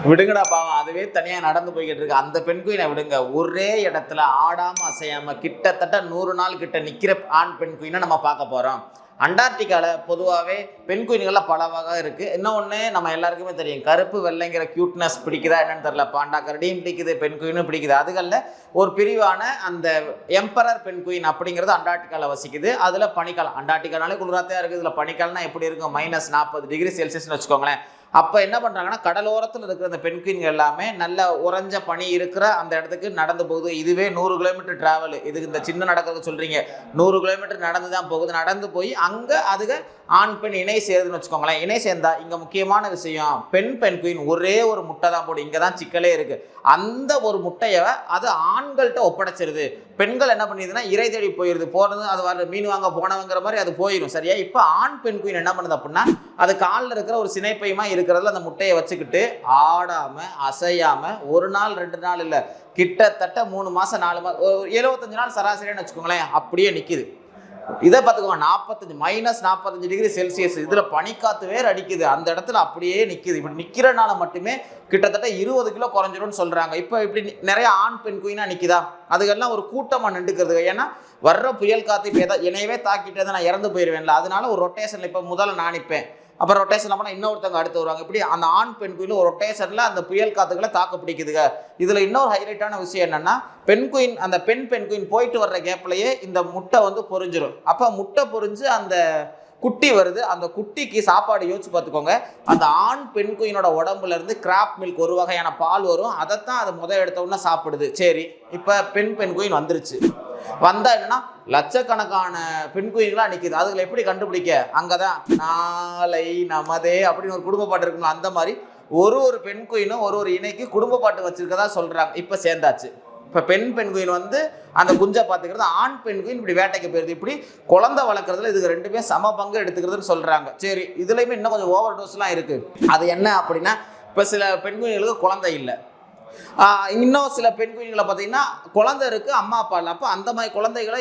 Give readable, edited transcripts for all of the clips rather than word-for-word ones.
விடுங்கடா பாவம், அதுவே தனியா நடந்து போய்கிட்டு இருக்கு. அந்த பெண் குயினை விடுங்க. ஒரே இடத்துல ஆடாம அசையாம கிட்டத்தட்ட 100 நாள் கிட்ட நிக்கிற ஆண் பெண் குயினை நம்ம பார்க்க போறோம். அண்டார்டிகால பொதுவாகவே பெண் குயின்கள்ல பல வகை இருக்கு. இன்னொன்று நம்ம எல்லாருக்குமே தெரியும், கருப்பு வெள்ளைங்கிற கியூட்னஸ் பிடிக்குதா என்னன்னு தெரியல. பாண்டா கரடியும் பிடிக்குது, பெண் குயினும் பிடிக்குது. அதுகளில் ஒரு பிரிவான அந்த எம்பரர் பெண் குயின் அப்படிங்கிறது அண்டார்டிகால வசிக்குது. அதில் பனிக்காலம், அண்டார்டிகானாலே குளிராத்தையாக இருக்குது. இதில் பனிக்காலம்னா எப்படி இருக்கும், -40 டிகிரி செல்சியஸ்னு வச்சுக்கோங்களேன். அப்போ என்ன பண்ணுறாங்கன்னா, கடலோரத்தில் இருக்கிற அந்த பெண் குயின்கள் எல்லாமே நல்ல உறைஞ்ச பனி இருக்கிற அந்த இடத்துக்கு நடந்து போகுது. இதுவே 100 கிலோமீட்டர் டிராவல். இதுக்கு இந்த சின்ன நடக்கிறது சொல்கிறீங்க, 100 கிலோமீட்டர் நடந்து தான் போகுது. நடந்து போய் அங்கே அதுக்கு ஆண் பெண் இணை சேருதுன்னு வச்சுக்கோங்களேன். இணை சேர்ந்தா இங்கே முக்கியமான விஷயம், பெண் குயின் ஒரே ஒரு முட்டை தான் போடும். இங்கே தான் சிக்கலே இருக்குது. அந்த ஒரு முட்டையை அது ஆண்கள்கிட்ட ஒப்படைச்சிருது. பெண்கள் என்ன பண்ணிடுதுன்னா இறை தேடி போயிடுது. போகிறது அது வர மீன் வாங்க போனவங்கிற மாதிரி அது போயிடும். சரியா? இப்போ ஆண் பெண் குயின் என்ன பண்ணுது அப்படின்னா, அது காலில் இருக்கிற ஒரு சினைப்பையுமா இருக்கிறதுல அந்த முட்டையை வச்சுக்கிட்டு ஆடாமல் அசையாமல் 1 நாள் 2 நாள் இல்லை, கிட்டத்தட்ட 3 மாதம் 4 மாதம் 75 நாள் சராசரின்னு வச்சுக்கோங்களேன், அப்படியே நிற்கிது. இதை பார்த்துக்கோங்க, -45 டிகிரி செல்சியஸ். இதில் பனிக்காத்து வேறு அடிக்குது. அந்த இடத்துல அப்படியே நிற்கிது. இப்படி நிற்கிறனால மட்டுமே கிட்டத்தட்ட 20 கிலோ குறைஞ்சிடும்னு சொல்கிறாங்க. இப்போ இப்படி நிறைய ஆண் பெண் குயினாக நிற்கிதா, அதுக்கெல்லாம் ஒரு கூட்டமாக நின்றுக்கிறது. ஏன்னா வர்ற புயல் காற்று இப்போ எதாவது என்னையவே தாக்கிட்டு நான் இறந்து போயிடுவேன்ல, அதனால ஒரு ரொட்டேஷனில் இப்போ முதல்ல நான் நிற்பேன், அப்புறம் ரொட்டேஷன் பண்ணால் இன்னொருத்தவங்க அடுத்து வருவாங்க. இப்படி அந்த ஆண் பெண் குயின் ஒரு ரொட்டேஷனில் அந்த புயல் காத்துக்களை தாக்கு பிடிக்குதுங்க. இதில் இன்னொரு ஹைலைட்டான விஷயம் என்னென்னா, பெண் குயின் அந்த பெண் குயின் போயிட்டு வர்ற கேப்லையே இந்த முட்டை வந்து பொரிஞ்சிடும். அப்போ முட்டை பொரிஞ்சு அந்த குட்டி வருது. அந்த குட்டிக்கு சாப்பாடு யோசிச்சு பார்த்துக்கோங்க, அந்த ஆண் பெண் குயினோட உடம்புல இருந்து கிராப் மில்க் ஒரு வகையான பால் வரும். அதைத்தான் அது எடுத்த உடனே சாப்பிடுது. சரி, இப்போ பெண் குயின் வந்துருச்சு. வந்தா என்னன்னா லட்சக்கணக்கான பெண் குயின்களாக நிற்கிது. அதுகளை எப்படி கண்டுபிடிக்க, அங்கதான் நாளை நமதே அப்படின்னு ஒரு குடும்ப பாட்டு இருக்குங்களா, அந்த மாதிரி ஒரு பெண் குயினும் ஒரு இணைக்கு குடும்ப பாட்டு வச்சிருக்கதா சொல்றாங்க. இப்போ சேர்ந்தாச்சு. இப்போ பெண் குயின் வந்து அந்த குஞ்சை பார்த்துக்கிறது, ஆண் பெண் குயின் இப்படி வேட்டைக்கு போயிருது. இப்படி குழந்தை வளர்க்குறதுல இதுக்கு 2 சம பங்கு எடுத்துக்கிறதுன்னு சொல்றாங்க. சரி, இதுலையுமே இன்னும் கொஞ்சம் ஓவர் டோஸ்லாம் இருக்கு. அது என்ன அப்படின்னா, இப்போ சில பெண் குயின்களுக்கு குழந்தை இல்லை, இன்னும் சில பெண் குயின்களை பார்த்தீங்கன்னா குழந்தை இருக்கு, அம்மா அப்பா இல்லை. அப்போ அந்த மாதிரி குழந்தைகளை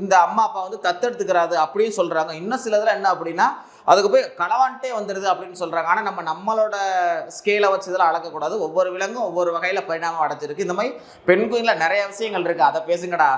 இந்த அம்மா அப்பா வந்து தத்தெடுத்துக்கிறாரு அப்படின்னு சொல்றாங்க. இன்னும் சிலதுல என்ன அப்படின்னா, அதுக்கு போய் களவான்ட்டே வந்துடுது அப்படின்னு சொல்றாங்க. ஆனால் நம்மளோட ஸ்கேலை வச்சு இதெல்லாம் அளக்கக்கூடாது. ஒவ்வொரு விலங்கும் ஒவ்வொரு வகையில் பரிணாமம் அடைஞ்சிருக்கு. இந்த மாதிரி பெண் குயின்ல நிறைய விஷயங்கள் இருக்கு. அதை பேசுங்கடா.